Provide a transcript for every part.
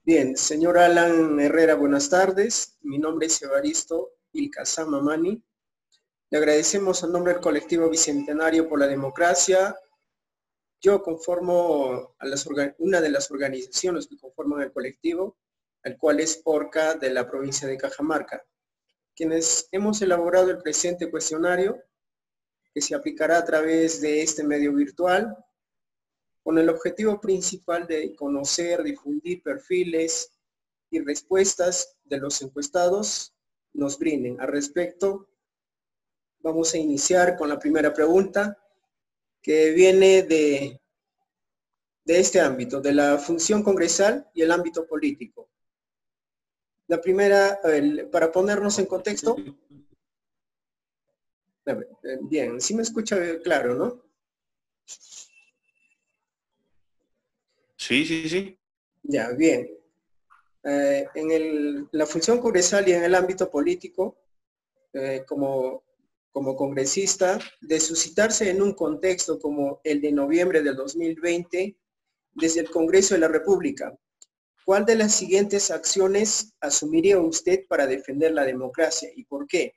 Bien, señor Alan Herrera, buenas tardes. Mi nombre es Evaristo Ilkazama Mani. Le agradecemos en nombre del colectivo Bicentenario por la Democracia. Yo conformo a una de las organizaciones que conforman el colectivo, el cual es ORCA de la provincia de Cajamarca, quienes hemos elaborado el presente cuestionario que se aplicará a través de este medio virtual, con el objetivo principal de conocer, difundir perfiles y respuestas de los encuestados nos brinden. Al respecto, vamos a iniciar con la primera pregunta, que viene de este ámbito, de la función congresal y el ámbito político. La primera, para ponernos en contexto, bien, sí me escucha claro, ¿no? Sí. Ya, bien. En la función congresal y en el ámbito político, como congresista, de suscitarse en un contexto como el de noviembre del 2020, desde el Congreso de la República, ¿cuál de las siguientes acciones asumiría usted para defender la democracia y por qué?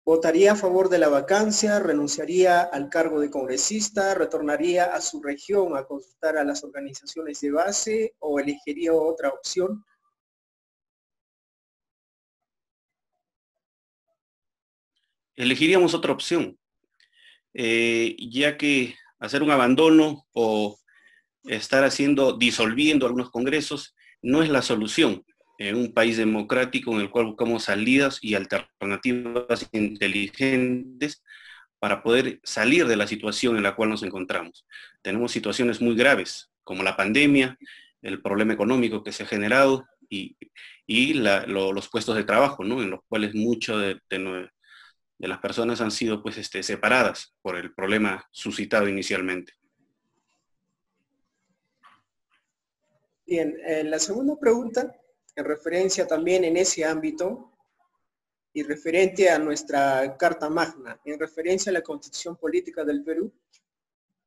¿Votaría a favor de la vacancia? ¿Renunciaría al cargo de congresista? ¿Retornaría a su región a consultar a las organizaciones de base o elegiría otra opción? Elegiríamos otra opción, ya que hacer un abandono o estar disolviendo algunos congresos no es la solución en un país democrático en el cual buscamos salidas y alternativas inteligentes para poder salir de la situación en la cual nos encontramos. Tenemos situaciones muy graves, como la pandemia, el problema económico que se ha generado y los puestos de trabajo, ¿no? En los cuales mucho de las personas han sido pues, separadas por el problema suscitado inicialmente. Bien, la segunda pregunta, en referencia también en ese ámbito y referente a nuestra Carta Magna, en referencia a la Constitución Política del Perú,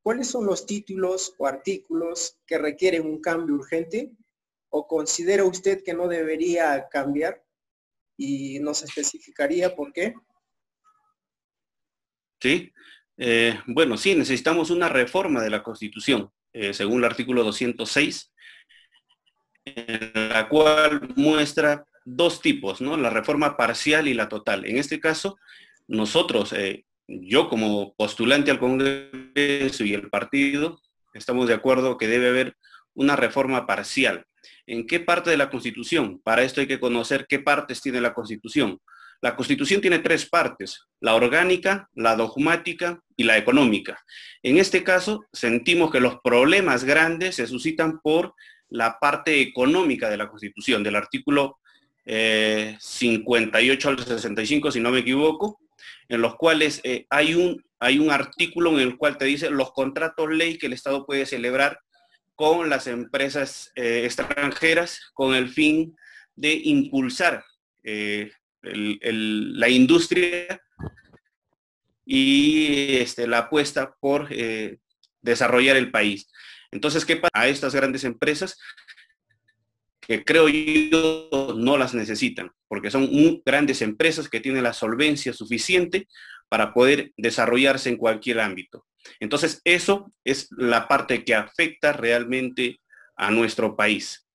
¿cuáles son los títulos o artículos que requieren un cambio urgente? ¿O considera usted que no debería cambiar? Y nos especificaría por qué. Sí, bueno, sí, necesitamos una reforma de la Constitución, según el artículo 206, en la cual muestra dos tipos, ¿no? La reforma parcial y la total. En este caso, nosotros, yo como postulante al Congreso y el partido, estamos de acuerdo que debe haber una reforma parcial. ¿En qué parte de la Constitución? Para esto hay que conocer qué partes tiene la Constitución. La Constitución tiene tres partes: la orgánica, la dogmática y la económica. En este caso, sentimos que los problemas grandes se suscitan por la parte económica de la Constitución, del artículo 58 al 65, si no me equivoco, en los cuales hay un artículo en el cual te dice los contratos ley que el Estado puede celebrar con las empresas extranjeras con el fin de impulsar la industria y la apuesta por desarrollar el país. Entonces, ¿qué pasa a estas grandes empresas? Que creo yo no las necesitan, porque son muy grandes empresas que tienen la solvencia suficiente para poder desarrollarse en cualquier ámbito. Entonces, eso es la parte que afecta realmente a nuestro país.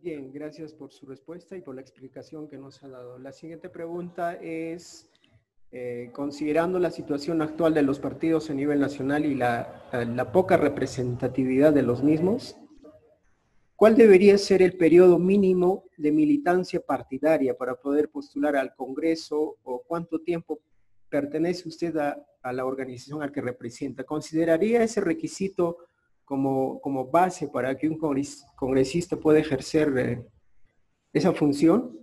Bien, gracias por su respuesta y por la explicación que nos ha dado. La siguiente pregunta es, considerando la situación actual de los partidos a nivel nacional y la poca representatividad de los mismos, ¿cuál debería ser el periodo mínimo de militancia partidaria para poder postular al Congreso o cuánto tiempo pertenece usted a la organización al que representa? ¿Consideraría ese requisito como base para que un congresista pueda ejercer esa función?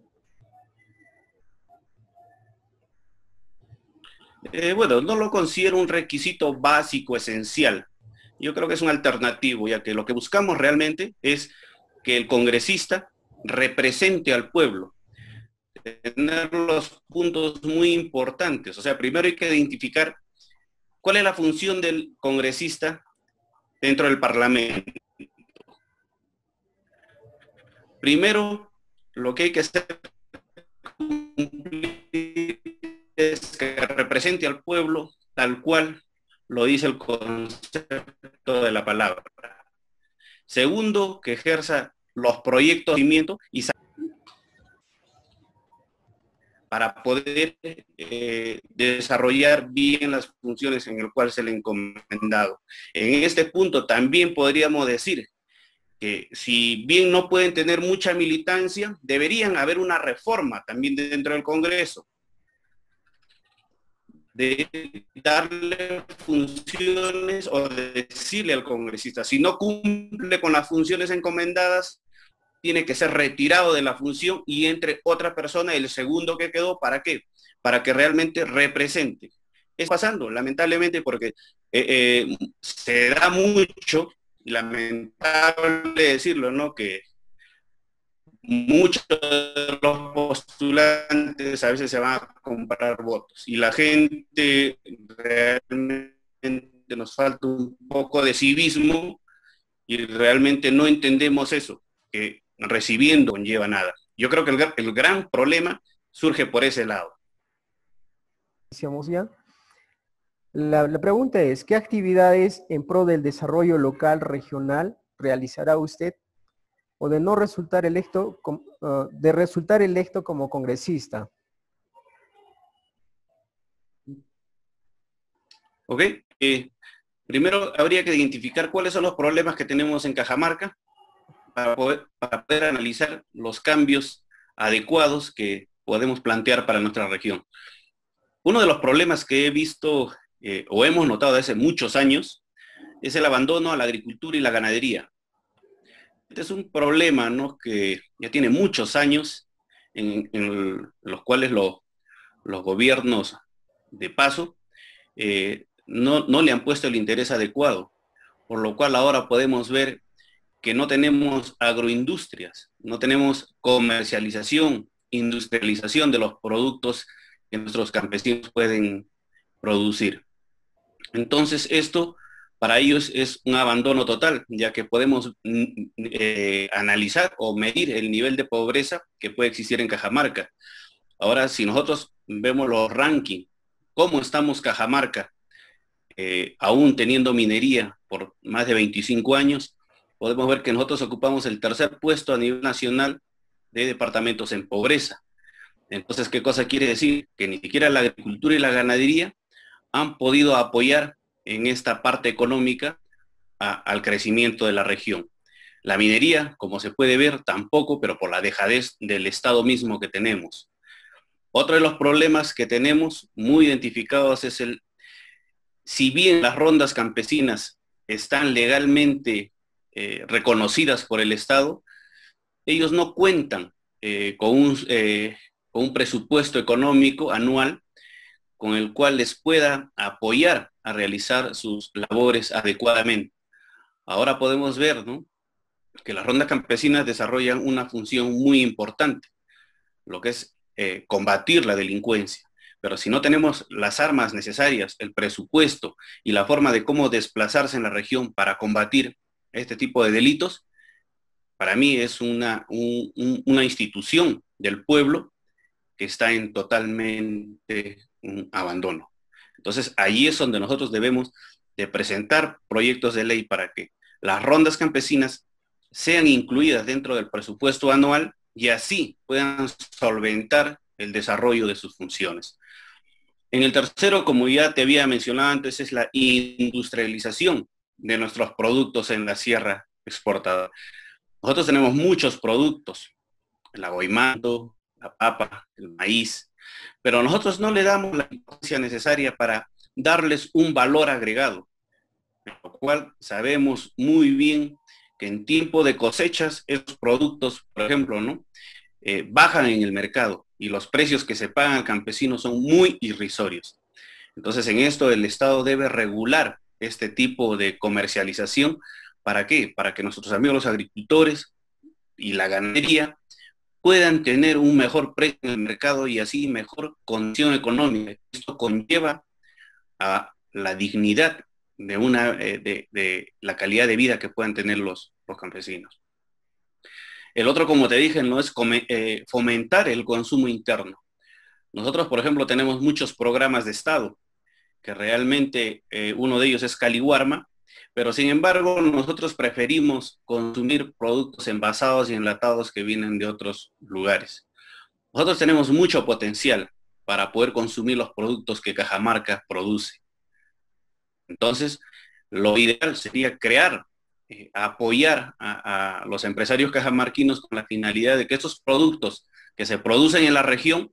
Bueno, no lo considero un requisito básico, esencial. Yo creo que es un alternativo, ya que lo que buscamos realmente es que el congresista represente al pueblo, tener los puntos muy importantes. O sea, primero hay que identificar cuál es la función del congresista dentro del Parlamento. Primero, lo que hay que hacer es que represente al pueblo tal cual lo dice el concepto de la palabra. Segundo, que ejerza los proyectos de cimiento y para poder desarrollar bien las funciones en el cual se le ha encomendado. En este punto también podríamos decir que si bien no pueden tener mucha militancia, deberían haber una reforma también dentro del Congreso, de darle funciones o de decirle al congresista, si no cumple con las funciones encomendadas, tiene que ser retirado de la función y entre otra persona, el segundo que quedó, ¿para qué? Para que realmente represente. Es pasando, lamentablemente, porque se da mucho, y lamentable decirlo, ¿no? Que muchos de los postulantes a veces se van a comprar votos y la gente realmente nos falta un poco de civismo y realmente no entendemos eso, que recibiendo conlleva nada. Yo creo que el gran problema surge por ese lado. Decíamos ya. La pregunta es, ¿qué actividades en pro del desarrollo local, regional realizará usted o de no resultar electo, de resultar electo como congresista? ¿Ok? Primero habría que identificar cuáles son los problemas que tenemos en Cajamarca para poder analizar los cambios adecuados que podemos plantear para nuestra región. Uno de los problemas que he visto o hemos notado desde hace muchos años es el abandono a la agricultura y la ganadería. Este es un problema, ¿no?, que ya tiene muchos años en los cuales los gobiernos de paso no le han puesto el interés adecuado, por lo cual ahora podemos ver que no tenemos agroindustrias, no tenemos comercialización, industrialización de los productos que nuestros campesinos pueden producir. Entonces esto para ellos es un abandono total, ya que podemos analizar o medir el nivel de pobreza que puede existir en Cajamarca. Ahora, si nosotros vemos los rankings, cómo estamos Cajamarca, aún teniendo minería por más de 25 años, podemos ver que nosotros ocupamos el tercer puesto a nivel nacional de departamentos en pobreza. Entonces, ¿qué cosa quiere decir? Que ni siquiera la agricultura y la ganadería han podido apoyar en esta parte económica al crecimiento de la región. La minería, como se puede ver, tampoco, pero por la dejadez del Estado mismo que tenemos. Otro de los problemas que tenemos muy identificados es si bien las rondas campesinas están legalmente reconocidas por el Estado, ellos no cuentan con un presupuesto económico anual con el cual les pueda apoyar a realizar sus labores adecuadamente. Ahora podemos ver, ¿no?, que las rondas campesinas desarrollan una función muy importante, lo que es combatir la delincuencia. Pero si no tenemos las armas necesarias, el presupuesto y la forma de cómo desplazarse en la región para combatir este tipo de delitos, para mí es una institución del pueblo que está en totalmente un abandono. Entonces, ahí es donde nosotros debemos de presentar proyectos de ley para que las rondas campesinas sean incluidas dentro del presupuesto anual y así puedan solventar el desarrollo de sus funciones. En el tercero, como ya te había mencionado antes, es la industrialización de nuestros productos en la sierra exportada. Nosotros tenemos muchos productos, el aguaimando, la papa, el maíz, pero nosotros no le damos la importancia necesaria para darles un valor agregado, lo cual sabemos muy bien que en tiempo de cosechas esos productos, por ejemplo, ¿no?, bajan en el mercado y los precios que se pagan al campesino son muy irrisorios. Entonces, en esto el Estado debe regular este tipo de comercialización. ¿Para qué? Para que nuestros amigos los agricultores y la ganadería puedan tener un mejor precio en el mercado y así mejor condición económica. Esto conlleva a la dignidad de la calidad de vida que puedan tener los campesinos. El otro, como te dije, no es fomentar el consumo interno. Nosotros, por ejemplo, tenemos muchos programas de Estado, que realmente uno de ellos es Caliwarma, pero sin embargo nosotros preferimos consumir productos envasados y enlatados que vienen de otros lugares. Nosotros tenemos mucho potencial para poder consumir los productos que Cajamarca produce. Entonces, lo ideal sería crear, apoyar a los empresarios cajamarquinos con la finalidad de que estos productos que se producen en la región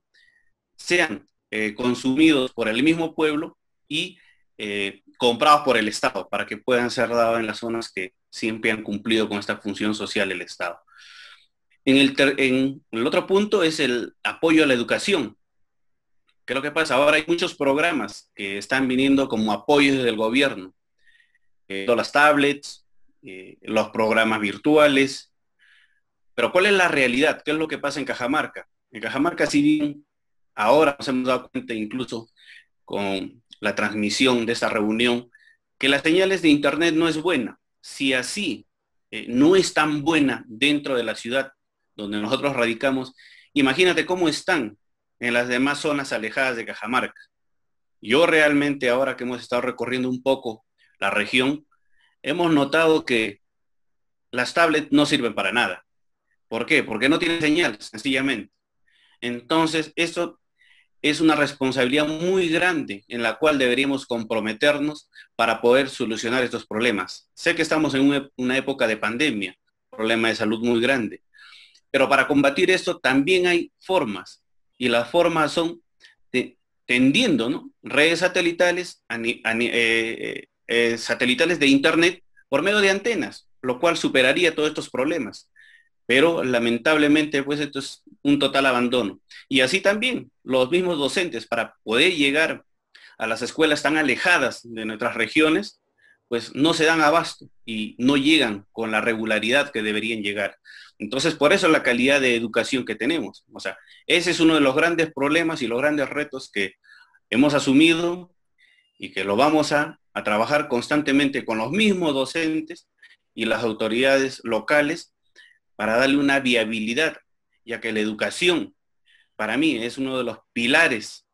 sean consumidos por el mismo pueblo y comprados por el Estado, para que puedan ser dados en las zonas que siempre han cumplido con esta función social del Estado. En el otro punto es el apoyo a la educación. ¿Qué es lo que pasa? Ahora hay muchos programas que están viniendo como apoyos del gobierno. Las tablets, los programas virtuales. Pero ¿cuál es la realidad? ¿Qué es lo que pasa en Cajamarca? En Cajamarca, si bien ahora nos hemos dado cuenta incluso con la transmisión de esta reunión, que las señales de internet no es buena. Si así no es tan buena dentro de la ciudad donde nosotros radicamos, imagínate cómo están en las demás zonas alejadas de Cajamarca. Yo realmente, ahora que hemos estado recorriendo un poco la región, hemos notado que las tablets no sirven para nada. ¿Por qué? Porque no tienen señal, sencillamente. Entonces, esto es una responsabilidad muy grande en la cual deberíamos comprometernos para poder solucionar estos problemas. Sé que estamos en una época de pandemia, problema de salud muy grande, pero para combatir esto también hay formas, y las formas son tendiendo, ¿no?, redes satelitales, satelitales de internet por medio de antenas, lo cual superaría todos estos problemas. Pero lamentablemente, pues esto es un total abandono. Y así también los mismos docentes, para poder llegar a las escuelas tan alejadas de nuestras regiones, pues no se dan abasto y no llegan con la regularidad que deberían llegar. Entonces, por eso la calidad de educación que tenemos. O sea, ese es uno de los grandes problemas y los grandes retos que hemos asumido y que lo vamos a trabajar constantemente con los mismos docentes y las autoridades locales para darle una viabilidad, ya que la educación, para mí, es uno de los pilares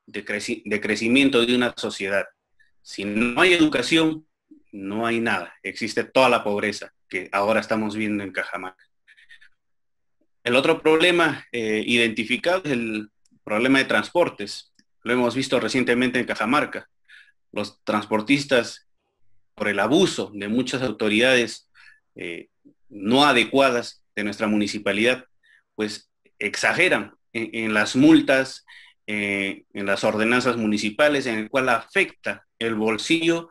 de crecimiento de una sociedad. Si no hay educación, no hay nada. Existe toda la pobreza que ahora estamos viendo en Cajamarca. El otro problema identificado es el problema de transportes. Lo hemos visto recientemente en Cajamarca. Los transportistas, por el abuso de muchas autoridades no adecuadas de nuestra municipalidad, pues exageran en las multas, en las ordenanzas municipales, en el cual afecta el bolsillo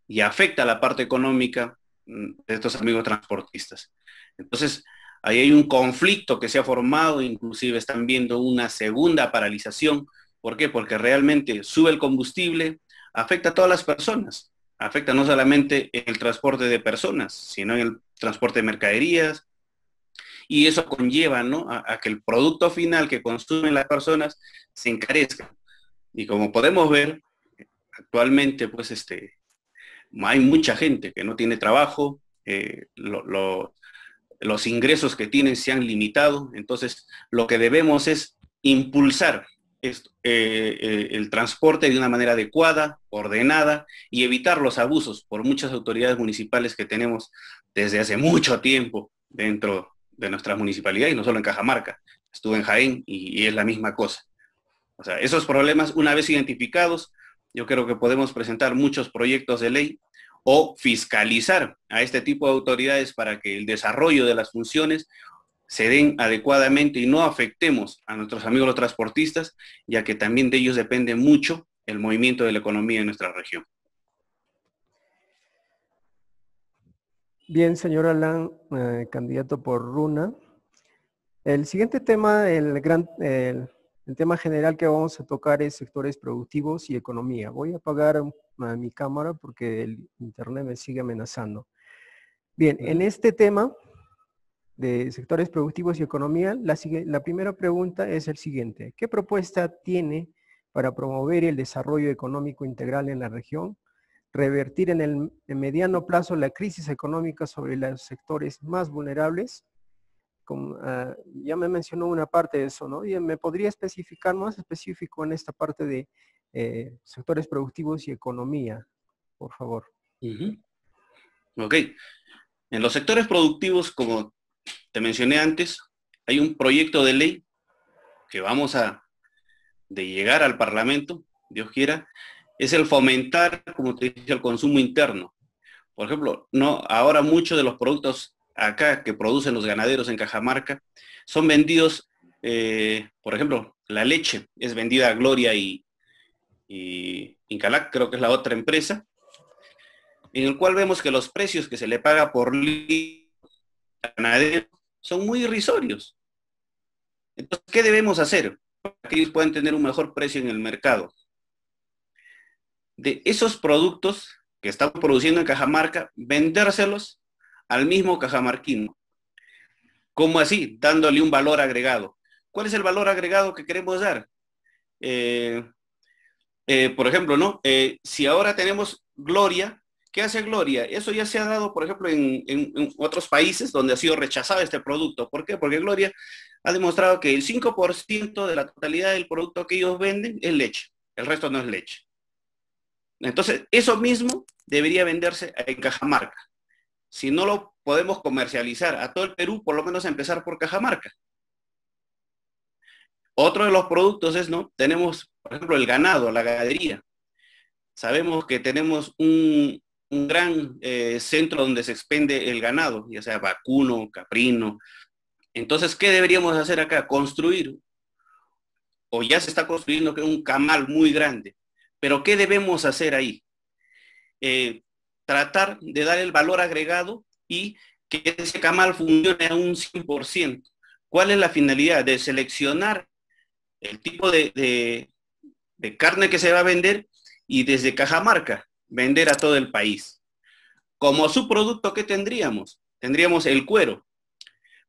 y afecta la parte económica de estos amigos transportistas. Entonces, ahí hay un conflicto que se ha formado, inclusive están viendo una segunda paralización. ¿Por qué? Porque realmente sube el combustible, afecta a todas las personas. Afecta no solamente el transporte de personas, sino en el transporte de mercaderías, y eso conlleva, ¿no?, a que el producto final que consumen las personas se encarezca. Y como podemos ver, actualmente, pues, hay mucha gente que no tiene trabajo, los ingresos que tienen se han limitado, entonces lo que debemos es impulsar el transporte de una manera adecuada, ordenada, y evitar los abusos por muchas autoridades municipales que tenemos desde hace mucho tiempo dentro de nuestra municipalidad, y no solo en Cajamarca. Estuve en Jaén y es la misma cosa. O sea, esos problemas, una vez identificados, yo creo que podemos presentar muchos proyectos de ley o fiscalizar a este tipo de autoridades para que el desarrollo de las funciones se den adecuadamente y no afectemos a nuestros amigos los transportistas, ya que también de ellos depende mucho el movimiento de la economía en nuestra región. Bien, señor Alan, candidato por RUNA. El siguiente tema, el tema general que vamos a tocar es sectores productivos y economía. Voy a apagar mi cámara porque el internet me sigue amenazando. Bien, en este tema de sectores productivos y economía, la primera pregunta es el siguiente. ¿Qué propuesta tiene para promover el desarrollo económico integral en la región, revertir en el mediano plazo la crisis económica sobre los sectores más vulnerables ya me mencionó una parte de eso, ¿no? ¿Y me podría especificar más específico en esta parte de sectores productivos y economía, por favor? Ok. En los sectores productivos, como te mencioné antes, hay un proyecto de ley que de llegar al Parlamento, Dios quiera, es el fomentar, como te dije, el consumo interno. Por ejemplo, ahora muchos de los productos acá que producen los ganaderos en Cajamarca son vendidos, por ejemplo, la leche es vendida a Gloria y Incalac, creo que es la otra empresa, en el cual vemos que los precios que se le paga por litro ganadero son muy irrisorios. Entonces, ¿qué debemos hacer para que ellos puedan tener un mejor precio en el mercado? De esos productos que estamos produciendo en Cajamarca, vendérselos al mismo cajamarquino. ¿Cómo así? Dándole un valor agregado. ¿Cuál es el valor agregado que queremos dar? Por ejemplo, ¿no? Si ahora tenemos Gloria, ¿qué hace Gloria? Eso ya se ha dado, por ejemplo, en otros países donde ha sido rechazado este producto. ¿Por qué? Porque Gloria ha demostrado que el 5% de la totalidad del producto que ellos venden es leche. El resto no es leche. Entonces, eso mismo debería venderse en Cajamarca. Si no lo podemos comercializar a todo el Perú, por lo menos empezar por Cajamarca. Otro de los productos es, ¿no? Tenemos, por ejemplo, el ganado, la ganadería. Sabemos que tenemos un gran centro donde se expende el ganado, ya sea vacuno, caprino. Entonces, ¿qué deberíamos hacer acá? Construir, o ya se está construyendo un camal muy grande. Pero ¿qué debemos hacer ahí? Tratar de dar el valor agregado y que ese camal funcione a un 100%. ¿Cuál es la finalidad? De seleccionar el tipo de carne que se va a vender y desde Cajamarca vender a todo el país. Como subproducto, ¿qué tendríamos? Tendríamos el cuero.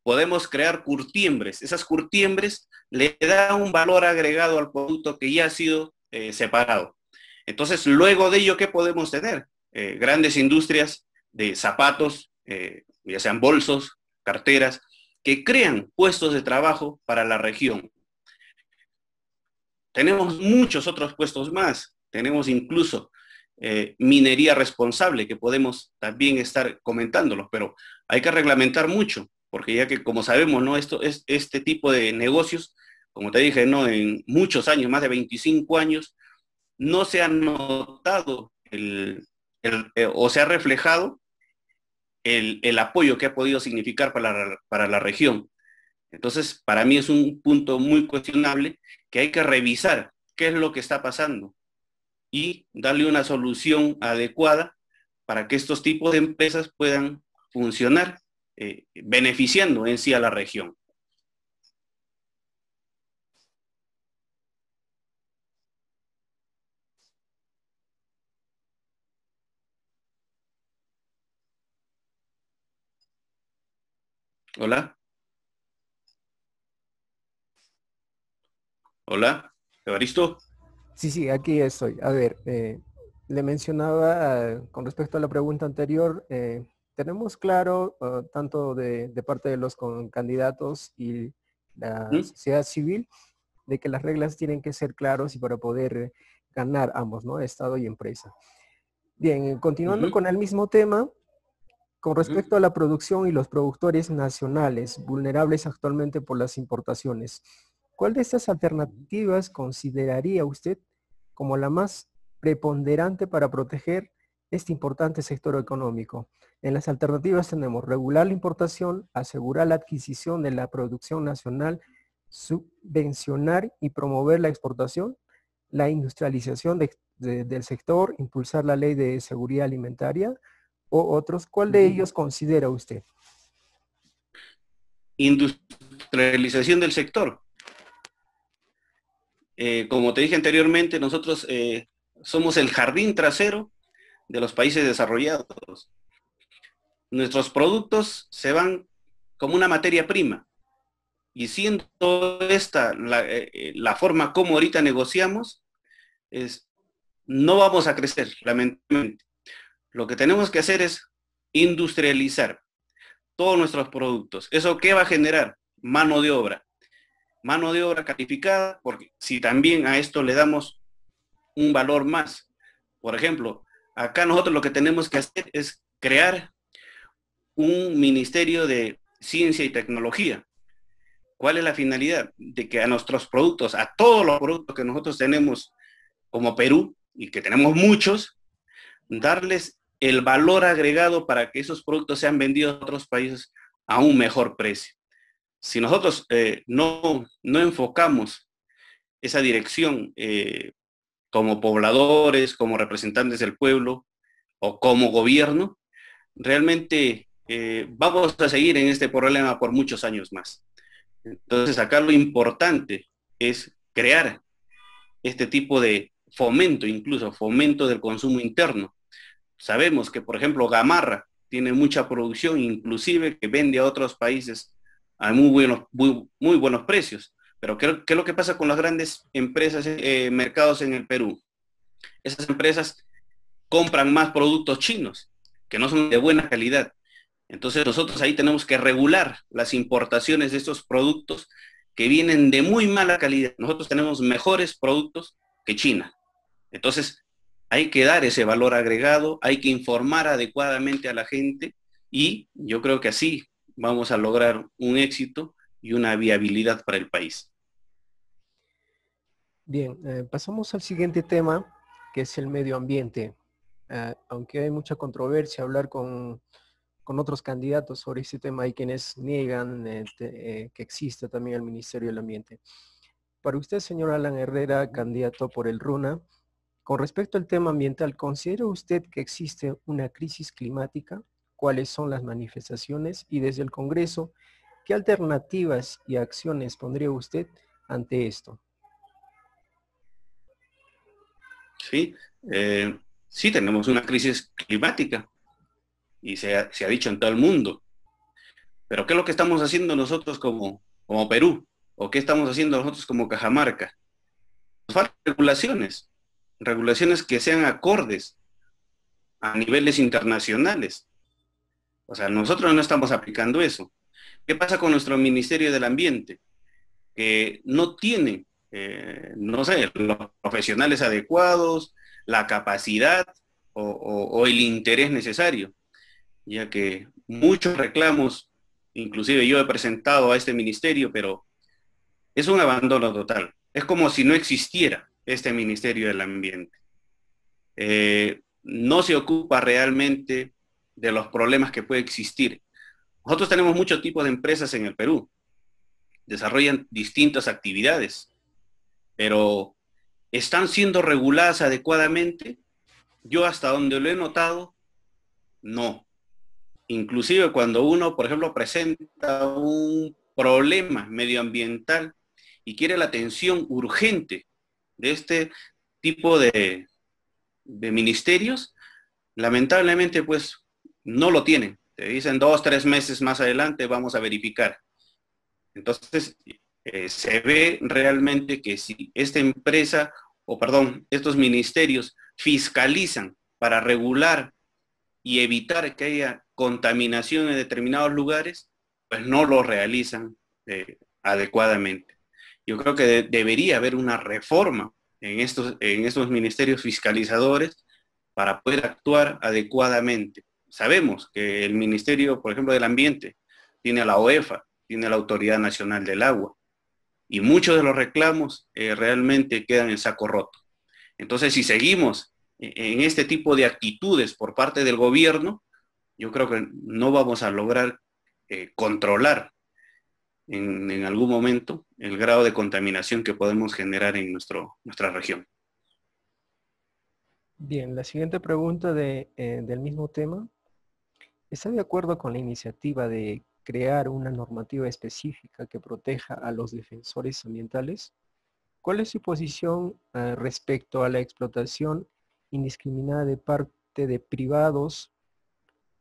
Podemos crear curtiembres. Esas curtiembres le dan un valor agregado al producto que ya ha sido separado. Entonces, luego de ello, ¿qué podemos tener? Grandes industrias de zapatos, ya sean bolsos, carteras, que crean puestos de trabajo para la región. Tenemos muchos otros puestos más. Tenemos incluso minería responsable, que podemos también estar comentándolos, pero hay que reglamentar mucho, porque ya que, como sabemos, ¿no? Este tipo de negocios, como te dije, ¿no? En muchos años, más de 25 años, no se ha notado o se ha reflejado el apoyo que ha podido significar para la región. Entonces, para mí es un punto muy cuestionable que hay que revisar qué es lo que está pasando y darle una solución adecuada para que estos tipos de empresas puedan funcionar, beneficiando en sí a la región. Hola. Hola, Evaristo. Sí, aquí estoy. A ver, le mencionaba con respecto a la pregunta anterior, tenemos claro, tanto de parte de los candidatos y la sociedad civil, de que las reglas tienen que ser claras y para poder ganar ambos, ¿no? Estado y empresa. Bien, continuando con el mismo tema, con respecto a la producción y los productores nacionales vulnerables actualmente por las importaciones, ¿cuál de estas alternativas consideraría usted como la más preponderante para proteger este importante sector económico? En las alternativas tenemos regular la importación, asegurar la adquisición de la producción nacional, subvencionar y promover la exportación, la industrialización del sector, impulsar la ley de seguridad alimentaria o otros. ¿Cuál de ellos considera usted? Industrialización del sector. Como te dije anteriormente, nosotros somos el jardín trasero de los países desarrollados. Nuestros productos se van como una materia prima. Y siendo esta la forma como ahorita negociamos, no vamos a crecer, lamentablemente. Lo que tenemos que hacer es industrializar. todos nuestros productos. ¿Eso qué va a generar? Mano de obra. Mano de obra calificada, porque si también a esto le damos un valor más, por ejemplo, acá nosotros lo que tenemos que hacer es crear un ministerio de ciencia y tecnología. ¿Cuál es la finalidad? De que a nuestros productos, a todos los productos que nosotros tenemos como Perú, y que tenemos muchos, darles el valor agregado para que esos productos sean vendidos a otros países a un mejor precio. Si nosotros no enfocamos esa dirección como pobladores, como representantes del pueblo o como gobierno, realmente vamos a seguir en este problema por muchos años más. Entonces acá lo importante es crear este tipo de fomento, incluso fomento del consumo interno. Sabemos que, por ejemplo, Gamarra tiene mucha producción, inclusive que vende a otros países a muy buenos precios. Pero ¿qué es lo que pasa con las grandes empresas, mercados en el Perú? Esas empresas compran más productos chinos, que no son de buena calidad. Entonces nosotros ahí tenemos que regular las importaciones de estos productos que vienen de muy mala calidad. Nosotros tenemos mejores productos que China. Entonces hay que dar ese valor agregado, hay que informar adecuadamente a la gente y yo creo que así vamos a lograr un éxito y una viabilidad para el país. Bien, pasamos al siguiente tema, que es el medio ambiente. Aunque hay mucha controversia hablar con otros candidatos sobre este tema, hay quienes niegan que exista también el Ministerio del Ambiente. Para usted, señor Alan Herrera, candidato por el RUNA, con respecto al tema ambiental, ¿considera usted que existe una crisis climática? ¿Cuáles son las manifestaciones? Y desde el Congreso, ¿qué alternativas y acciones pondría usted ante esto? Sí, sí tenemos una crisis climática y se ha dicho en todo el mundo. Pero ¿qué es lo que estamos haciendo nosotros como Perú? ¿O qué estamos haciendo nosotros como Cajamarca? Nos faltan regulaciones que sean acordes a niveles internacionales. O sea, nosotros no estamos aplicando eso. ¿Qué pasa con nuestro Ministerio del Ambiente? Que no tiene, no sé, los profesionales adecuados, la capacidad o el interés necesario, ya que muchos reclamos, inclusive yo he presentado a este ministerio, pero es un abandono total. Es como si no existiera este Ministerio del Ambiente. No se ocupa realmente de los problemas que puede existir. Nosotros tenemos muchos tipos de empresas en el Perú, desarrollan distintas actividades, pero ¿están siendo reguladas adecuadamente? Yo hasta donde lo he notado, no. Inclusive cuando uno, por ejemplo, presenta un problema medioambiental y quiere la atención urgente de este tipo de ministerios, lamentablemente pues no lo tienen. Te dicen 2, 3 meses más adelante vamos a verificar. Entonces, se ve realmente que si esta empresa, estos ministerios fiscalizan para regular y evitar que haya contaminación en determinados lugares, pues no lo realizan adecuadamente. Yo creo que debería haber una reforma en estos ministerios fiscalizadores para poder actuar adecuadamente. Sabemos que el Ministerio, por ejemplo, del Ambiente tiene a la OEFA, tiene a la Autoridad Nacional del Agua, y muchos de los reclamos realmente quedan en saco roto. Entonces, si seguimos en este tipo de actitudes por parte del gobierno, yo creo que no vamos a lograr controlar en algún momento el grado de contaminación que podemos generar en nuestra región. Bien, la siguiente pregunta del mismo tema. ¿Está de acuerdo con la iniciativa de crear una normativa específica que proteja a los defensores ambientales? ¿Cuál es su posición respecto a la explotación indiscriminada de parte de privados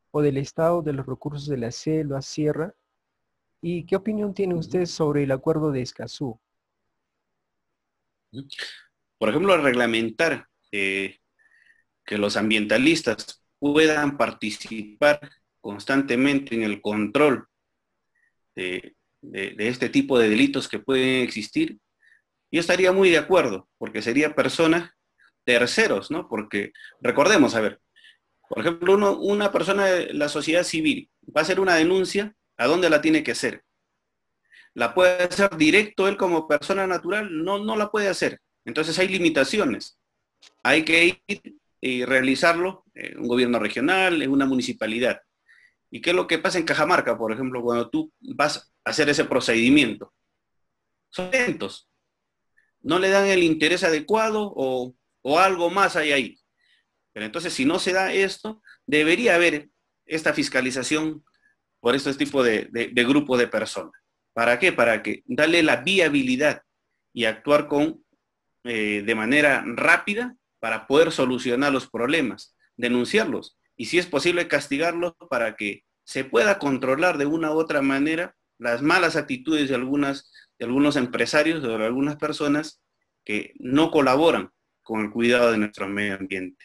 o del Estado de los recursos de la selva, sierra? ¿Y qué opinión tiene usted sobre el acuerdo de Escazú? Por ejemplo, reglamentar que los ambientalistas puedan participar constantemente en el control de este tipo de delitos que pueden existir, yo estaría muy de acuerdo, porque sería personas terceros, ¿no? Porque recordemos, a ver, por ejemplo, una persona de la sociedad civil va a hacer una denuncia, ¿a dónde la tiene que hacer? ¿La puede hacer directo él como persona natural? No, no la puede hacer. Entonces hay limitaciones. Hay que ir y realizarlo en un gobierno regional, en una municipalidad. ¿Y qué es lo que pasa en Cajamarca, por ejemplo, cuando tú vas a hacer ese procedimiento? Son lentos. No le dan el interés adecuado o algo más hay ahí. Pero entonces, si no se da esto, debería haber esta fiscalización por este tipo de grupo de personas. ¿Para qué? Para que darle la viabilidad y actuar de manera rápida para poder solucionar los problemas, denunciarlos y si es posible castigarlos para que se pueda controlar de una u otra manera las malas actitudes de algunos empresarios o de algunas personas que no colaboran con el cuidado de nuestro medio ambiente.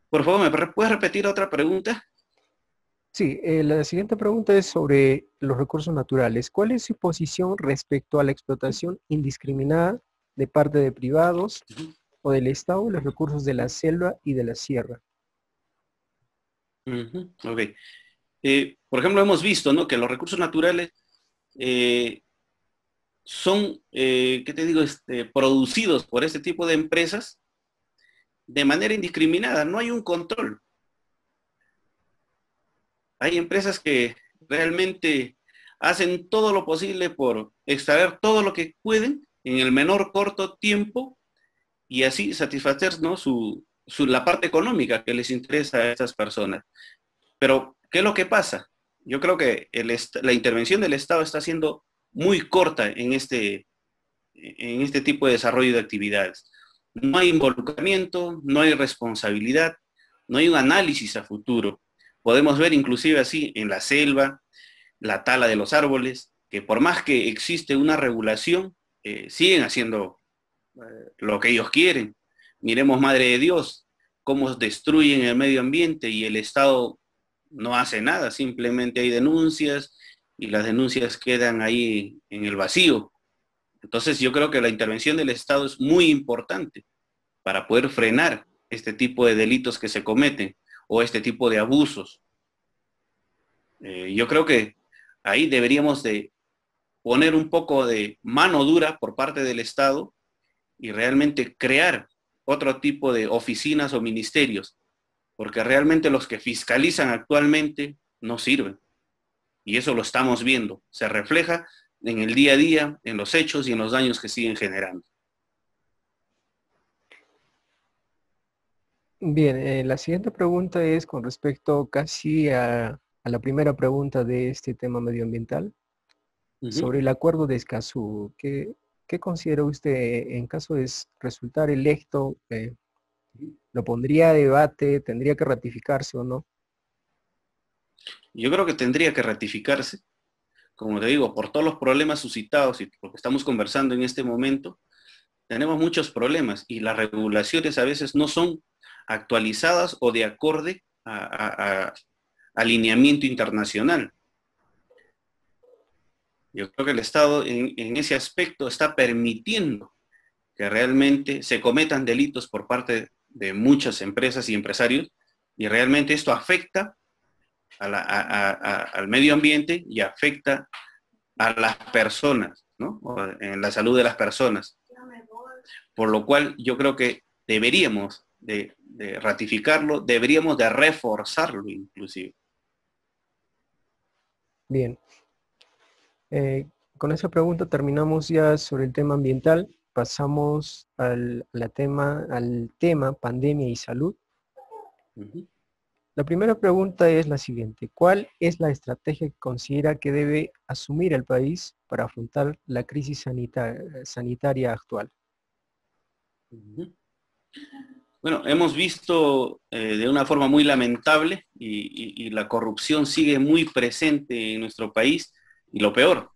Por favor, ¿me puedes repetir otra pregunta? Sí, la siguiente pregunta es sobre los recursos naturales. ¿Cuál es su posición respecto a la explotación indiscriminada de parte de privados o del Estado de los recursos de la selva y de la sierra? Ok. Por ejemplo, hemos visto, ¿no?, que los recursos naturales son, ¿qué te digo?, producidos por este tipo de empresas de manera indiscriminada. No hay un control. Hay empresas que realmente hacen todo lo posible por extraer todo lo que pueden en el menor corto tiempo y así satisfacer, ¿no?, la parte económica que les interesa a estas personas. Pero, ¿qué es lo que pasa? Yo creo que la intervención del Estado está siendo muy corta en este tipo de desarrollo de actividades. No hay involucramiento, no hay responsabilidad, no hay un análisis a futuro. Podemos ver inclusive así en la selva, la tala de los árboles, que por más que existe una regulación, siguen haciendo lo que ellos quieren. Miremos, Madre de Dios, cómo destruyen el medio ambiente y el Estado no hace nada, simplemente hay denuncias y las denuncias quedan ahí en el vacío. Entonces yo creo que la intervención del Estado es muy importante para poder frenar este tipo de delitos que se cometen o este tipo de abusos. Yo creo que ahí deberíamos de poner un poco de mano dura por parte del Estado y realmente crear otro tipo de oficinas o ministerios, porque realmente los que fiscalizan actualmente no sirven. Y eso lo estamos viendo. Se refleja en el día a día, en los hechos y en los daños que siguen generando. Bien, la siguiente pregunta es con respecto casi a la primera pregunta de este tema medioambiental, sobre el acuerdo de Escazú. ¿Qué considera usted en caso de resultar electo? ¿Lo pondría a debate? ¿Tendría que ratificarse o no? Yo creo que tendría que ratificarse, como te digo, por todos los problemas suscitados y por lo que estamos conversando en este momento. Tenemos muchos problemas y las regulaciones a veces no son actualizadas o de acorde a alineamiento internacional. Yo creo que el Estado en ese aspecto está permitiendo que realmente se cometan delitos por parte de muchas empresas y empresarios y realmente esto afecta al medio ambiente y afecta a las personas, ¿no?, en la salud de las personas. Por lo cual yo creo que deberíamos de ratificarlo, deberíamos de reforzarlo inclusive. Bien. Con esa pregunta terminamos ya sobre el tema ambiental. Pasamos al tema pandemia y salud. La primera pregunta es la siguiente. ¿Cuál es la estrategia que considera que debe asumir el país para afrontar la crisis sanitaria actual? Bueno, hemos visto de una forma muy lamentable y la corrupción sigue muy presente en nuestro país y lo peor,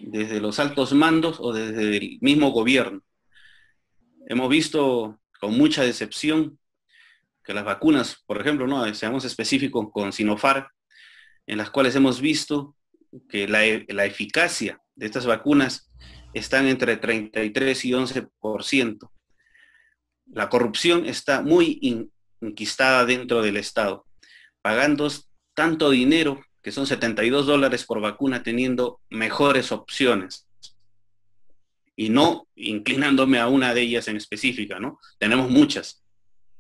desde los altos mandos o desde el mismo gobierno. Hemos visto con mucha decepción que las vacunas, por ejemplo, ¿no?, seamos específicos con Sinopharm, en las cuales hemos visto que la eficacia de estas vacunas están entre 33 y 11%. La corrupción está muy enquistada dentro del Estado, pagando tanto dinero, que son $72 por vacuna, teniendo mejores opciones. Y no inclinándome a una de ellas en específica, ¿no? Tenemos muchas,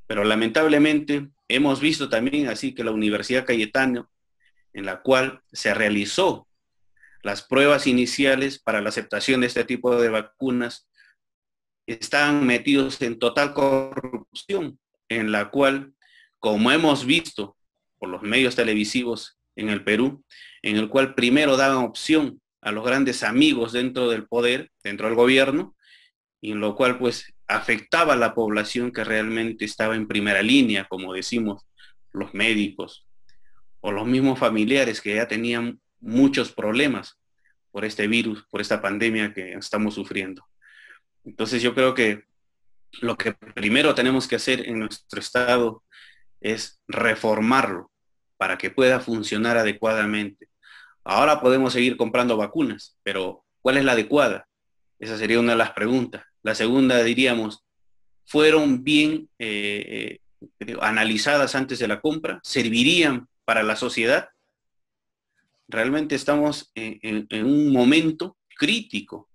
pero lamentablemente hemos visto también así que la Universidad Cayetano, en la cual se realizó las pruebas iniciales para la aceptación de este tipo de vacunas, están metidos en total corrupción, en la cual, como hemos visto por los medios televisivos en el Perú, en el cual primero daban opción a los grandes amigos dentro del poder, dentro del gobierno, y en lo cual pues afectaba a la población que realmente estaba en primera línea, como decimos, los médicos, o los mismos familiares que ya tenían muchos problemas por este virus, por esta pandemia que estamos sufriendo. Entonces yo creo que lo que primero tenemos que hacer en nuestro Estado es reformarlo para que pueda funcionar adecuadamente. Ahora podemos seguir comprando vacunas, pero ¿cuál es la adecuada? Esa sería una de las preguntas. La segunda, diríamos, ¿fueron bien analizadas antes de la compra? ¿Servirían para la sociedad? Realmente estamos en un momento crítico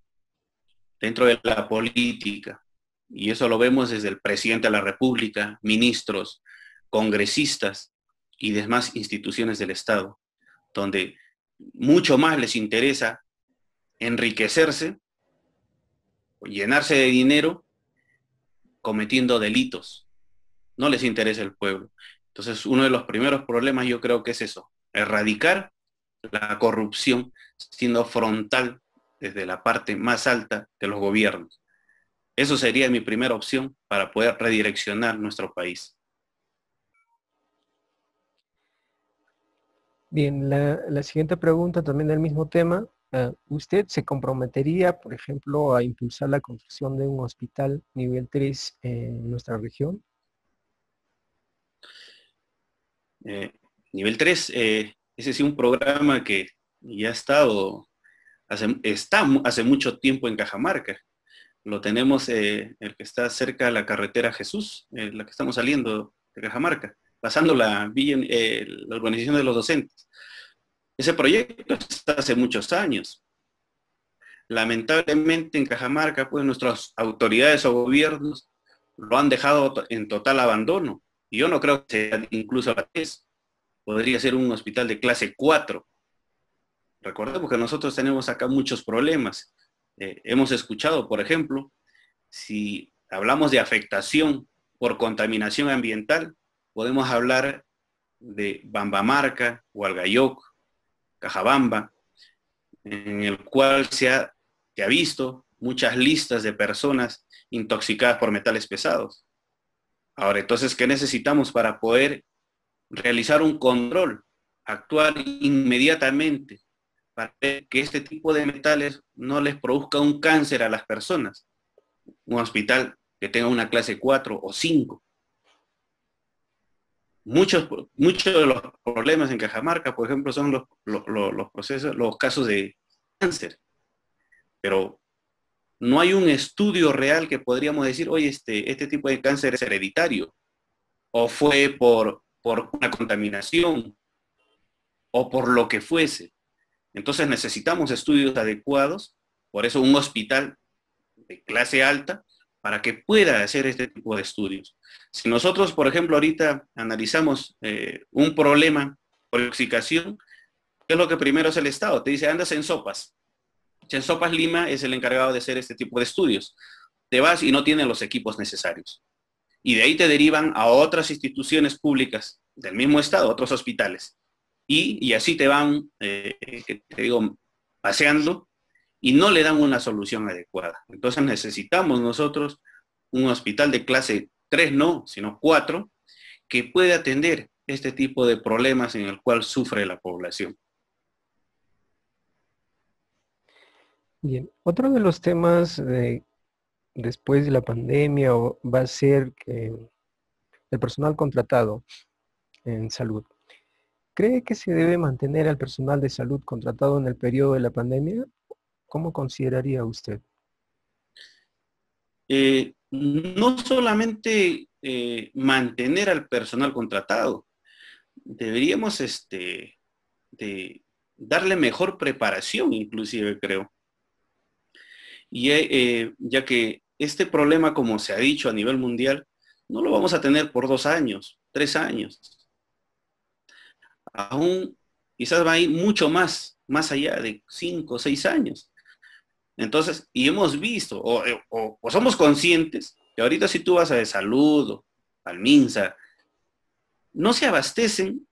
dentro de la política, y eso lo vemos desde el presidente de la República, ministros, congresistas y demás instituciones del Estado, donde mucho más les interesa enriquecerse, llenarse de dinero, cometiendo delitos. No les interesa el pueblo. Entonces, uno de los primeros problemas yo creo que es eso, erradicar la corrupción siendo frontal desde la parte más alta de los gobiernos. Eso sería mi primera opción para poder redireccionar nuestro país. Bien, la siguiente pregunta también del mismo tema. ¿Usted se comprometería, por ejemplo, a impulsar la construcción de un hospital nivel 3 en nuestra región? Nivel 3, ese sí un programa que ya ha estado, está hace mucho tiempo en Cajamarca. Lo tenemos, el que está cerca de la carretera Jesús, la que estamos saliendo de Cajamarca, pasando la urbanización de los docentes. Ese proyecto está hace muchos años. Lamentablemente en Cajamarca, pues nuestras autoridades o gobiernos lo han dejado en total abandono. Y yo no creo que sea incluso la TES. Podría ser un hospital de clase 4. Recordemos que nosotros tenemos acá muchos problemas. Hemos escuchado, por ejemplo, si hablamos de afectación por contaminación ambiental, podemos hablar de Bambamarca, Hualgayoc, Cajabamba, en el cual se ha visto muchas listas de personas intoxicadas por metales pesados. Ahora, entonces, ¿qué necesitamos para poder realizar un control, actuar inmediatamente para que este tipo de metales no les produzca un cáncer a las personas? Un hospital que tenga una clase 4 o 5. Muchos de los problemas en Cajamarca, por ejemplo, son los casos de cáncer. Pero no hay un estudio real que podríamos decir, oye, este tipo de cáncer es hereditario, o fue por una contaminación, o por lo que fuese. Entonces necesitamos estudios adecuados, por eso un hospital de clase alta, para que pueda hacer este tipo de estudios. Si nosotros, por ejemplo, ahorita analizamos un problema por intoxicación, ¿qué es lo que primero hace el Estado? Te dice, andas en Sopas. En Sopas Lima es el encargado de hacer este tipo de estudios. Te vas y no tienen los equipos necesarios. Y de ahí te derivan a otras instituciones públicas del mismo Estado, otros hospitales. Y así te van, paseando, y no le dan una solución adecuada. Entonces necesitamos nosotros un hospital de clase 3, no, sino 4, que pueda atender este tipo de problemas en el cual sufre la población. Bien, otro de los temas después de la pandemia va a ser que el personal contratado en salud. ¿Cree que se debe mantener al personal de salud contratado en el periodo de la pandemia? ¿Cómo consideraría usted? No solamente mantener al personal contratado, deberíamos de darle mejor preparación, inclusive creo. Y ya que este problema, como se ha dicho a nivel mundial, no lo vamos a tener por 2 años, 3 años. Aún quizás va a ir mucho más allá de 5 o 6 años. Entonces, y hemos visto, o somos conscientes, que ahorita si tú vas a de salud, o al MINSA, no se abastecen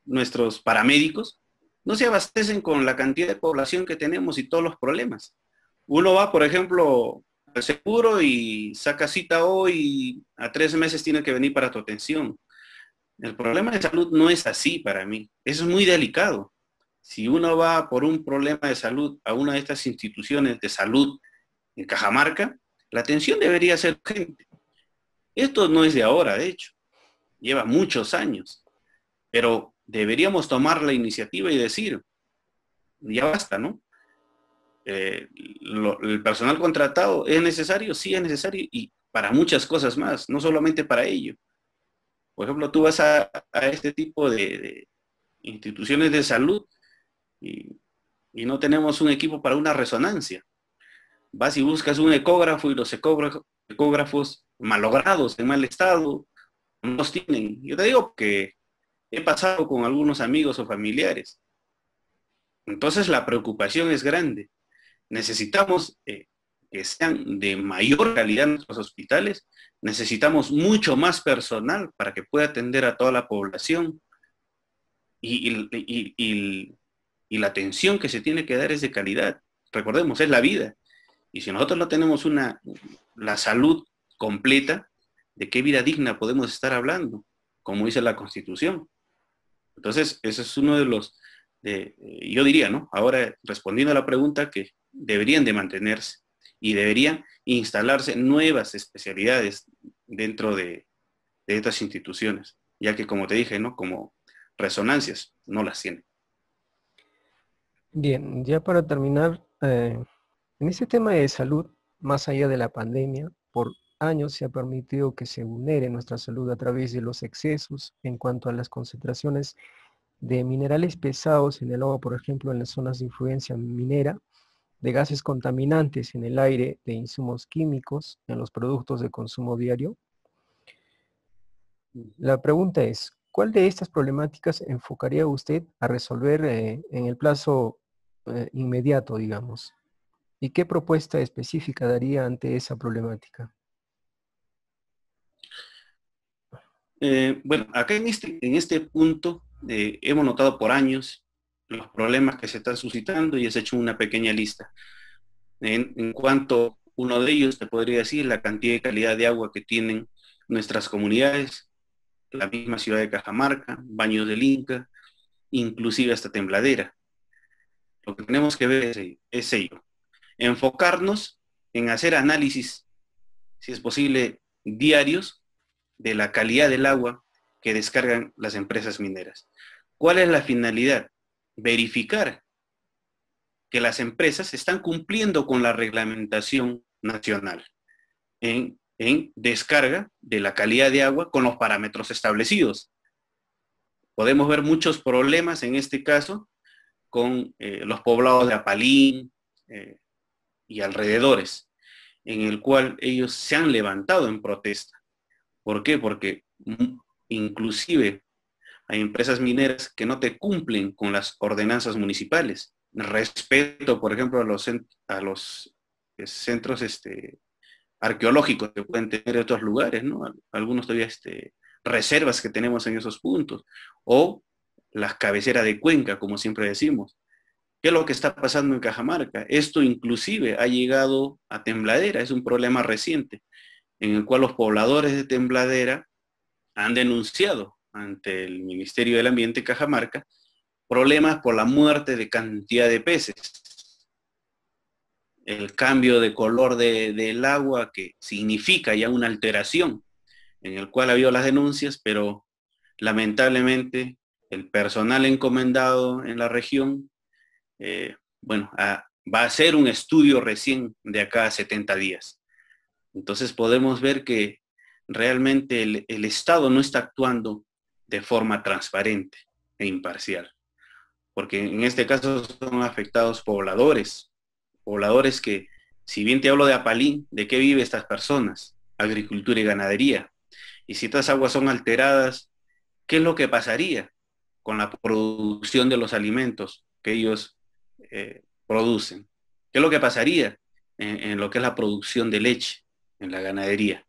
nuestros paramédicos, no se abastecen con la cantidad de población que tenemos y todos los problemas. Uno va, por ejemplo, al seguro y saca cita hoy y a 3 meses tiene que venir para tu atención. El problema de salud no es así para mí. Eso es muy delicado. Si uno va por un problema de salud a una de estas instituciones de salud en Cajamarca, la atención debería ser urgente. Esto no es de ahora, de hecho. Lleva muchos años. Pero deberíamos tomar la iniciativa y decir, ya basta, ¿no? El personal contratado es necesario, sí es necesario, y para muchas cosas más, no solamente para ello. Por ejemplo, tú vas a este tipo de instituciones de salud y no tenemos un equipo para una resonancia. Vas y buscas un ecógrafo y los ecógrafos malogrados, en mal estado, no los tienen. Yo te digo que he pasado con algunos amigos o familiares. Entonces la preocupación es grande. Necesitamos que sean de mayor calidad nuestros hospitales, necesitamos mucho más personal para que pueda atender a toda la población y la atención que se tiene que dar es de calidad. Recordemos, es la vida. Y si nosotros no tenemos la salud completa, ¿de qué vida digna podemos estar hablando? Como dice la Constitución. Entonces, ese es uno de los, yo diría, ¿no? Ahora, respondiendo a la pregunta, que deberían de mantenerse y deberían instalarse nuevas especialidades dentro de estas instituciones, ya que, como te dije, ¿no? Como resonancias, no las tienen. Bien, ya para terminar, en este tema de salud, más allá de la pandemia, por años se ha permitido que se vulnere nuestra salud a través de los excesos en cuanto a las concentraciones de minerales pesados en el agua, por ejemplo, en las zonas de influencia minera, de gases contaminantes en el aire, de insumos químicos en los productos de consumo diario. La pregunta es, ¿cuál de estas problemáticas enfocaría usted a resolver en el plazo inmediato, digamos? ¿Y qué propuesta específica daría ante esa problemática? Bueno, acá en este punto hemos notado por años los problemas que se están suscitando y has hecho una pequeña lista. En cuanto uno de ellos, te podría decir la cantidad y calidad de agua que tienen nuestras comunidades, la misma ciudad de Cajamarca, Baños del Inca, inclusive hasta Tembladera. Lo que tenemos que ver es ello. Enfocarnos en hacer análisis, si es posible, diarios, de la calidad del agua que descargan las empresas mineras. ¿Cuál es la finalidad? Verificar que las empresas están cumpliendo con la reglamentación nacional en descarga de la calidad de agua con los parámetros establecidos. Podemos ver muchos problemas en este caso con los poblados de Apalín y alrededores, en el cual ellos se han levantado en protesta. ¿Por qué? Porque inclusive hay empresas mineras que no te cumplen con las ordenanzas municipales. Respeto, por ejemplo, a los centros arqueológicos que pueden tener otros lugares, ¿no? Algunos todavía reservas que tenemos en esos puntos, o las cabeceras de cuenca, como siempre decimos. ¿Qué es lo que está pasando en Cajamarca? Esto inclusive ha llegado a Tembladera, es un problema reciente, en el cual los pobladores de Tembladera han denunciado ante el Ministerio del Ambiente Cajamarca problemas por la muerte de cantidad de peces. El cambio de color del agua que significa ya una alteración, en el cual ha habido las denuncias, pero lamentablemente el personal encomendado en la región, va a hacer un estudio recién de acá a 70 días. Entonces podemos ver que realmente el Estado no está actuando de forma transparente e imparcial, porque en este caso son afectados pobladores que, si bien te hablo de Apalín, ¿de qué viven estas personas? Agricultura y ganadería. Y si estas aguas son alteradas, ¿qué es lo que pasaría con la producción de los alimentos que ellos producen? ¿Qué es lo que pasaría en lo que es la producción de leche en la ganadería?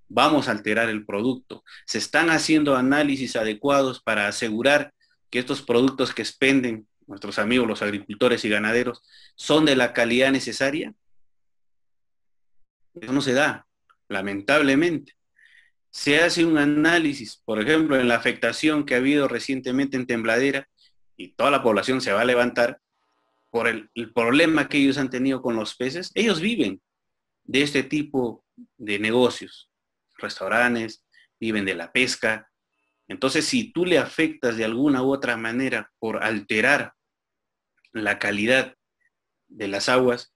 Vamos a alterar el producto. Se están haciendo análisis adecuados para asegurar que estos productos que expenden nuestros amigos los agricultores y ganaderos son de la calidad necesaria. Eso no se da, lamentablemente. Se hace un análisis, por ejemplo, en la afectación que ha habido recientemente en Tembladera, y toda la población se va a levantar por el problema que ellos han tenido con los peces. Ellos viven de este tipo de negocios, restaurantes, viven de la pesca. Entonces, si tú le afectas de alguna u otra manera por alterar la calidad de las aguas,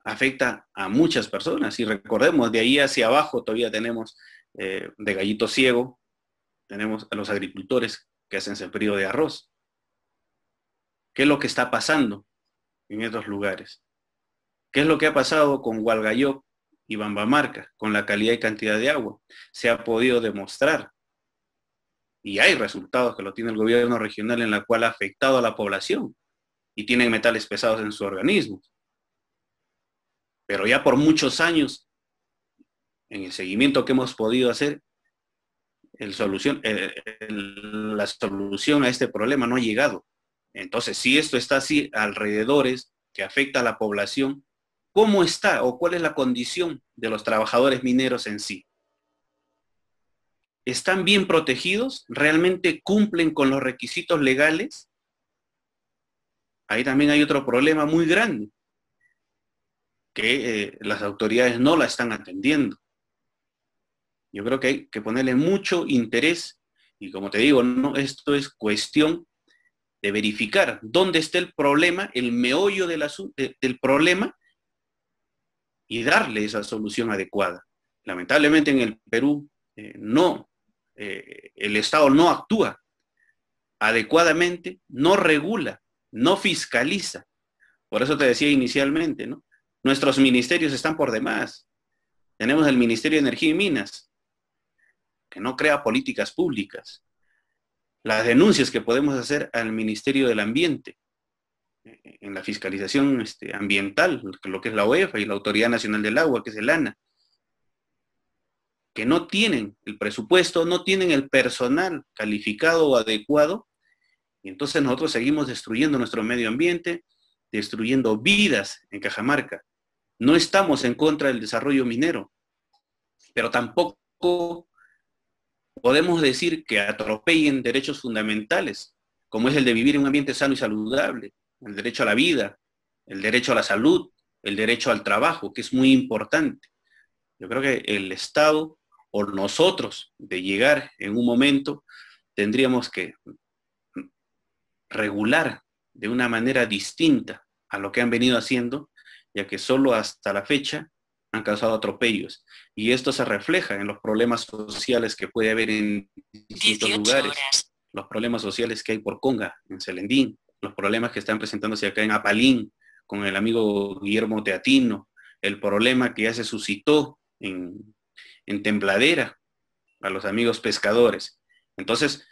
afecta a muchas personas. Y recordemos, de ahí hacia abajo todavía tenemos de Gallito Ciego, tenemos a los agricultores que hacen sembrío de arroz. ¿Qué es lo que está pasando en estos lugares? ¿Qué es lo que ha pasado con Hualgayoc y Bambamarca, con la calidad y cantidad de agua? Se ha podido demostrar, y hay resultados que lo tiene el gobierno regional, en la cual ha afectado a la población y tienen metales pesados en su organismo. Pero ya por muchos años, en el seguimiento que hemos podido hacer, la solución a este problema no ha llegado. Entonces, si esto está así alrededores, que afecta a la población, ¿cómo está o cuál es la condición de los trabajadores mineros en sí? ¿Están bien protegidos? ¿Realmente cumplen con los requisitos legales? Ahí también hay otro problema muy grande, que las autoridades no la están atendiendo. Yo creo que hay que ponerle mucho interés, y como te digo, no, esto es cuestión de verificar dónde está el problema, el meollo del problema, y darle esa solución adecuada. Lamentablemente en el Perú el Estado no actúa adecuadamente, no regula, no fiscaliza. Por eso te decía inicialmente, ¿no? Nuestros ministerios están por demás. Tenemos el Ministerio de Energía y Minas, que no crea políticas públicas. Las denuncias que podemos hacer al Ministerio del Ambiente, en la fiscalización ambiental, lo que es la OEFA y la Autoridad Nacional del Agua, que es el ANA, que no tienen el presupuesto, no tienen el personal calificado o adecuado, y entonces nosotros seguimos destruyendo nuestro medio ambiente, destruyendo vidas en Cajamarca. No estamos en contra del desarrollo minero, pero tampoco podemos decir que atropellen derechos fundamentales, como es el de vivir en un ambiente sano y saludable, el derecho a la vida, el derecho a la salud, el derecho al trabajo, que es muy importante. Yo creo que el Estado o nosotros, de llegar en un momento, tendríamos que regular de una manera distinta a lo que han venido haciendo, ya que solo hasta la fecha han causado atropellos. Y esto se refleja en los problemas sociales que puede haber en distintos lugares. Los problemas sociales que hay por Conga, en Selendín, los problemas que están presentándose acá en Apalín, con el amigo Guillermo Teatino, el problema que ya se suscitó en Tembladera a los amigos pescadores. Entonces,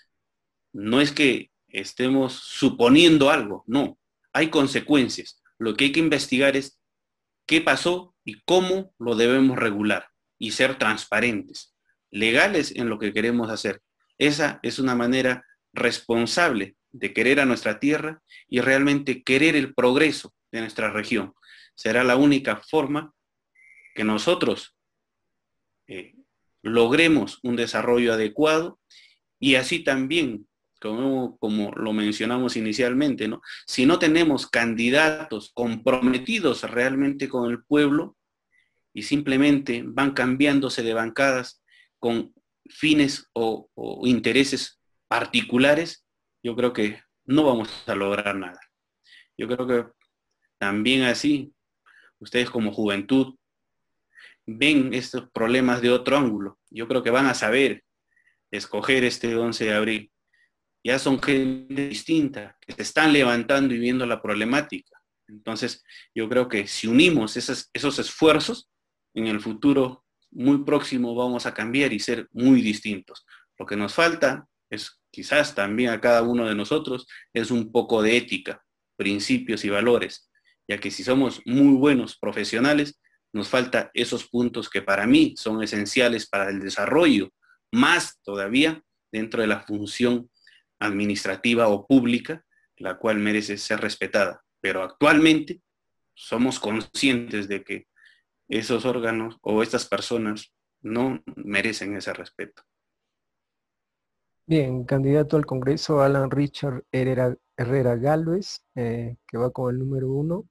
no es que estemos suponiendo algo, no, hay consecuencias. Lo que hay que investigar es qué pasó y cómo lo debemos regular y ser transparentes, legales en lo que queremos hacer. Esa es una manera responsable de querer a nuestra tierra y realmente querer el progreso de nuestra región. Será la única forma que nosotros logremos un desarrollo adecuado, y así también, como lo mencionamos inicialmente, ¿no? Si no tenemos candidatos comprometidos realmente con el pueblo y simplemente van cambiándose de bancadas con fines o intereses particulares, yo creo que no vamos a lograr nada. Yo creo que también así, ustedes como juventud ven estos problemas de otro ángulo. Yo creo que van a saber escoger este 11 de abril. Ya son gente distinta, que se están levantando y viendo la problemática. Entonces, yo creo que si unimos esos esfuerzos, en el futuro muy próximo vamos a cambiar y ser muy distintos. Lo que nos falta es, quizás también a cada uno de nosotros, es un poco de ética, principios y valores, ya que si somos muy buenos profesionales, nos falta esos puntos que para mí son esenciales para el desarrollo, más todavía dentro de la función administrativa o pública, la cual merece ser respetada. Pero actualmente somos conscientes de que esos órganos o estas personas no merecen ese respeto. Bien, candidato al Congreso Alan Richard Herrera Gálvez, que va con el número 1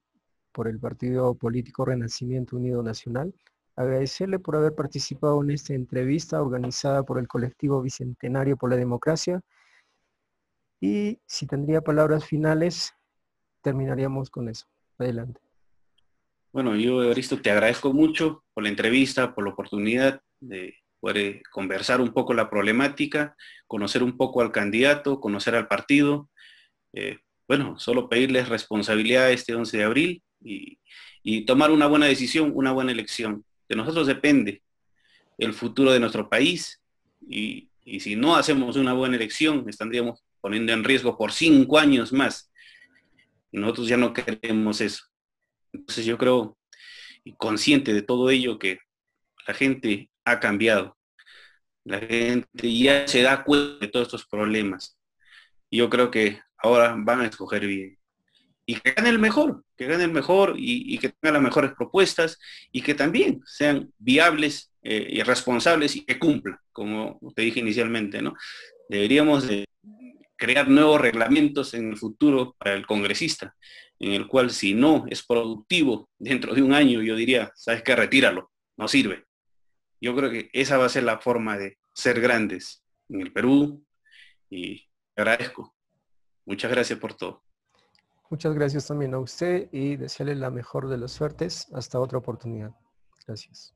por el Partido Político Renacimiento Unido Nacional. Agradecerle por haber participado en esta entrevista organizada por el colectivo Bicentenario por la Democracia. Y si tendría palabras finales, terminaríamos con eso. Adelante. Bueno, yo, Evaristo, te agradezco mucho por la entrevista, por la oportunidad de poder conversar un poco la problemática, conocer un poco al candidato, conocer al partido. Bueno, solo pedirles responsabilidad este 11 de abril y tomar una buena decisión, una buena elección. De nosotros depende el futuro de nuestro país y si no hacemos una buena elección, estaríamos poniendo en riesgo por 5 años más. Y nosotros ya no queremos eso. Entonces yo creo, y consciente de todo ello, que la gente ha cambiado. La gente ya se da cuenta de todos estos problemas. Y yo creo que ahora van a escoger bien. Y que gane el mejor y que tenga las mejores propuestas y que también sean viables y responsables y que cumplan, como te dije inicialmente, ¿no? Deberíamos de crear nuevos reglamentos en el futuro para el congresista, en el cual si no es productivo dentro de un año, yo diría, ¿sabes qué? Retíralo, no sirve. Yo creo que esa va a ser la forma de ser grandes en el Perú y te agradezco. Muchas gracias por todo. Muchas gracias también a usted y desearle la mejor de las suertes. Hasta otra oportunidad. Gracias.